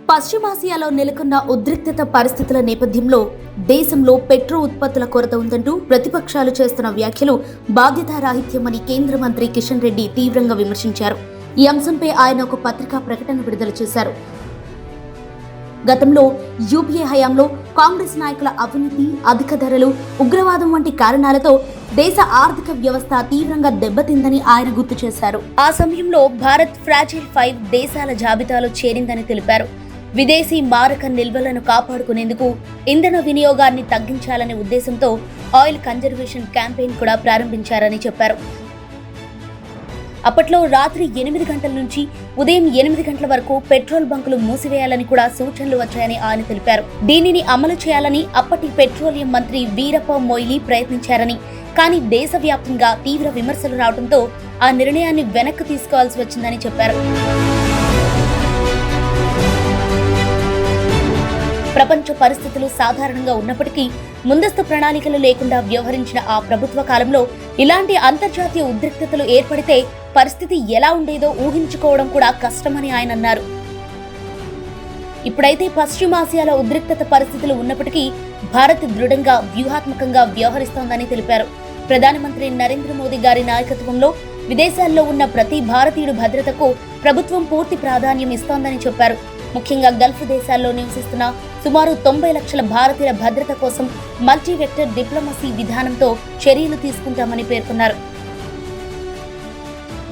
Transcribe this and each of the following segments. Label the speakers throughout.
Speaker 1: పశ్చిమాసియాలో నెలకొన్న ఉద్రిక్తత పరిస్థితుల నేపథ్యంలో దేశంలో పెట్రో ఉత్పత్తుల కొరత ఉందంటూ ప్రతిపక్షాలు చేస్తున్న వ్యాఖ్యలు బాధ్యతారాహిత్యమని కేంద్ర మంత్రి కిషన్ రెడ్డి తీవ్రంగా విమర్శించారు. ఈ అంశంపై ఆయన ఒక పత్రికా ప్రకటన విడుదల చేశారు. గతంలో యూపీఏ హయాంలో కాంగ్రెస్ నాయకుల అవినీతి, అధిక ధరలు, ఉగ్రవాదం వంటి కారణాలతో దేశ ఆర్థిక వ్యవస్థ తీవ్రంగా దెబ్బతిందని ఆయన గుర్తు చేశారు. ఆ సమయంలో భారత్ ఫ్రాజైల్ 5 దేశాల జాబితాలో చేరిందని తెలిపారు. విదేశీ మారక నిల్వలను కాపాడుకునేందుకు ఇంధన వినియోగాన్ని తగ్గించాలనే ఉద్దేశంతో ఆయిల్ కన్జర్వేషన్ క్యాంపెయిన్ కూడా ప్రారంభించారని చెప్పారు. అప్పట్లో రాత్రి 8 గంటల నుంచి ఉదయం 8 గంటల వరకు పెట్రోల్ బంకులు మూసివేయాలని కూడా సూచనలు వచ్చాయని ఆయన తెలిపారు. దీనిని అమలు చేయాలని అప్పటి పెట్రోలియం మంత్రి వీరప్ప మొయిలీ ప్రయత్నించారని, కానీ దేశవ్యాప్తంగా తీవ్ర విమర్శలు రావడంతో ఆ నిర్ణయాన్ని వెనక్కి తీసుకోవాల్సి వచ్చిందని చెప్పారు. ప్రపంచ పరిస్థితులు సాధారణంగా ఉన్నప్పటికీ ముందస్తు ప్రణాళికలు లేకుండా వ్యవహరించిన ఆ ప్రభుత్వ కాలంలో ఇలాంటి అంతర్జాతీయ ఉద్రిక్తతలు ఏర్పడితే పరిస్థితి ఎలా ఉండేదో ఊహించుకోవడం కూడా కష్టమని ఆయన అన్నారు. ఇప్పుడైతే పశ్చిమాసియాలో ఉద్రిక్తత పరిస్థితులు ఉన్నప్పటికీ భారత్ దృఢంగా వ్యూహాత్మకంగా వ్యవహరిస్తోందని తెలిపారు. ప్రధానమంత్రి నరేంద్ర మోదీ గారి నాయకత్వంలో విదేశాల్లో ఉన్న ప్రతి భారతీయుడి భద్రతకు ప్రభుత్వం పూర్తి ప్రాధాన్యం ఇస్తోందని చెప్పారు. ముఖ్యంగా గల్ఫ్ దేశాల్లో నివసిస్తున్న సుమారు 90 లక్షల భారతీయుల భద్రత కోసం మల్టీ వెక్టర్ డిప్లొమసీ విధానంతో చర్యలు తీసుకుంటామని పేర్కొన్నారు.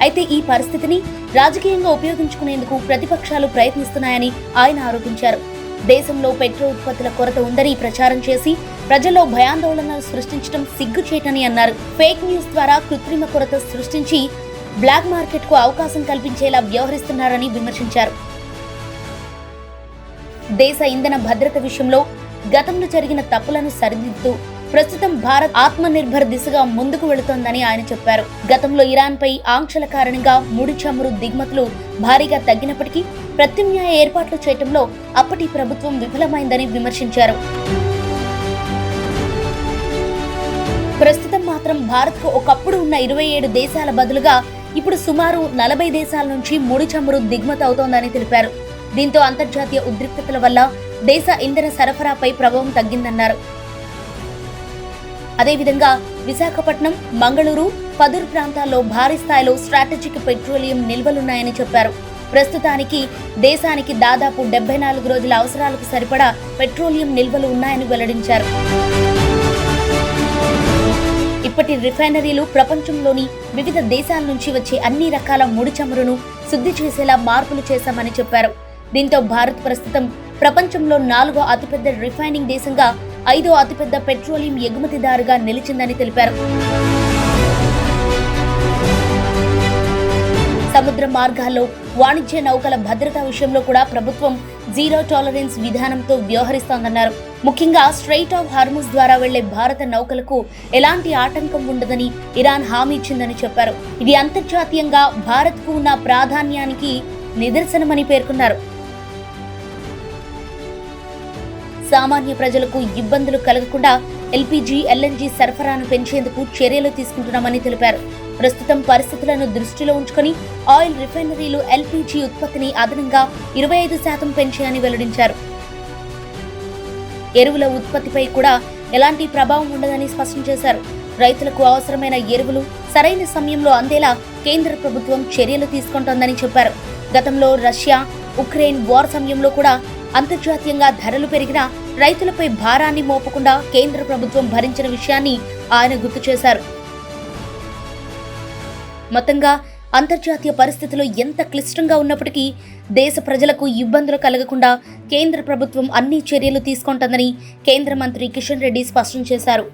Speaker 1: అయితే ఈ పరిస్థితిని రాజకీయంగా ఉపయోగించుకునేందుకు ప్రతిపక్షాలు ప్రయత్నిస్తున్నాయని ఆయన ఆరోపించారు. దేశంలో పెట్రో ఉత్పత్తుల కొరత ఉందని ప్రచారం చేసి ప్రజల్లో భయాందోళనలు సృష్టించడం సిగ్గుచేటని అన్నారు. ఫేక్ న్యూస్ ద్వారా కృత్రిమ కొరత సృష్టించి బ్లాక్ మార్కెట్ కు అవకాశం కల్పించేలా వ్యవహరిస్తున్నారని విమర్శించారు. దేశ ఇంధన భద్రత విషయంలో గతంలో జరిగిన తప్పులను సరిదిద్దుతూ ప్రస్తుతం భారత్ ఆత్మనిర్భర్ దిశగా ముందుకు వెళుతోందని ఆయన చెప్పారు. గతంలో ఇరాన్ పై ఆంక్షల కారణంగా ముడి చమురు దిగుమతులు భారీగా తగ్గినప్పటికీ ప్రత్యామ్నాయ ఏర్పాట్లు చేయడంలో అప్పటి ప్రభుత్వం విఫలమైందని విమర్శించారు. ప్రస్తుతం మాత్రం భారత్కు ఒకప్పుడు ఉన్న 27 దేశాల బదులుగా ఇప్పుడు సుమారు 40 దేశాల నుంచి ముడి చమురు దిగుమతి అవుతోందని తెలిపారు. దీంతో అంతర్జాతీయ ఉద్రిక్తతల వల్ల దేశ ఇంధన సరఫరాపై ప్రభావం తగ్గిందన్నారు. అదేవిధంగా విశాఖపట్నం, మంగళూరు, పదూరు ప్రాంతాల్లో భారీ స్థాయిలో స్ట్రాటజిక్ పెట్రోలియం నిల్వలున్నాయని చెప్పారు. ప్రస్తుతానికి దేశానికి దాదాపు 74 రోజుల అవసరాలకు సరిపడా పెట్రోలియం నిల్వలు ఉన్నాయని వెల్లడించారు. ఇప్పటి రిఫైనరీలు ప్రపంచంలోని వివిధ దేశాల నుంచి వచ్చే అన్ని రకాల ముడి చమురును శుద్ధి చేసేలా మార్పులు చేశామని చెప్పారు. దీంతో భారత్ ప్రస్తుతం ప్రపంచంలో 4వ అతిపెద్ద రిఫైనింగ్ దేశంగా 5వ అతిపెద్ద పెట్రోలియం ఎగుమతిదారుగా నిలిచిందని తెలిపారు. సముద్ర మార్గాల్లో వాణిజ్య నౌకల భద్రతా విషయంలో కూడా ప్రభుత్వం జీరో టాలరెన్స్ విధానంతో వ్యవహరిస్తోందన్నారు. ముఖ్యంగా స్ట్రెయిట్ ఆఫ్ హార్ముజ్ ద్వారా వెళ్లే భారత నౌకలకు ఎలాంటి ఆటంకం ఉండదని ఇరాన్ హామీ ఇచ్చిందని చెప్పారు. ఇది అంతర్జాతీయంగా భారత్కు ఉన్న ప్రాధాన్యానికి నిదర్శనమని పేర్కొన్నారు. సామాన్య ప్రజలకు ఇబ్బందులు కలగకుండా ఎల్పీజీ, ఎల్ఎన్జీ సరఫరాను పెంచేందుకు చర్యలు తీసుకుంటున్నామని తెలిపారు. ప్రస్తుతం పరిస్థితులను దృష్టిలో ఉంచుకొని ఆయిల్ రిఫైనరీలు ఎల్పీజీ ఉత్పత్తిని అదనంగా 25% పెంచాయని వెల్లడించారు. ఎరువుల ఉత్పత్తిపై కూడా ఎలాంటి ప్రభావం ఉండదని స్పష్టం చేశారు. రైతులకు అవసరమైన ఎరువులు సరైన సమయంలో అందేలా కేంద్ర ప్రభుత్వం చర్యలు తీసుకుంటోందని చెప్పారు. గతంలో రష్యా, ఉక్రెయిన్ వార్ సమయంలో కూడా అంతర్జాతీయంగా ధరలు పెరిగినా రైతులపై భారాన్ని మోపకుండా కేంద్ర ప్రభుత్వం భరించిన విషయాన్ని ఆయన గుర్తు చేశారు. మొత్తంగా అంతర్జాతీయ పరిస్థితులు ఎంత క్లిష్టంగా ఉన్నప్పటికీ దేశ ప్రజలకు ఇబ్బందులు కలగకుండా కేంద్ర ప్రభుత్వం అన్ని చర్యలు తీసుకుంటోందని కేంద్ర మంత్రి కిషన్ రెడ్డి స్పష్టం చేశారు.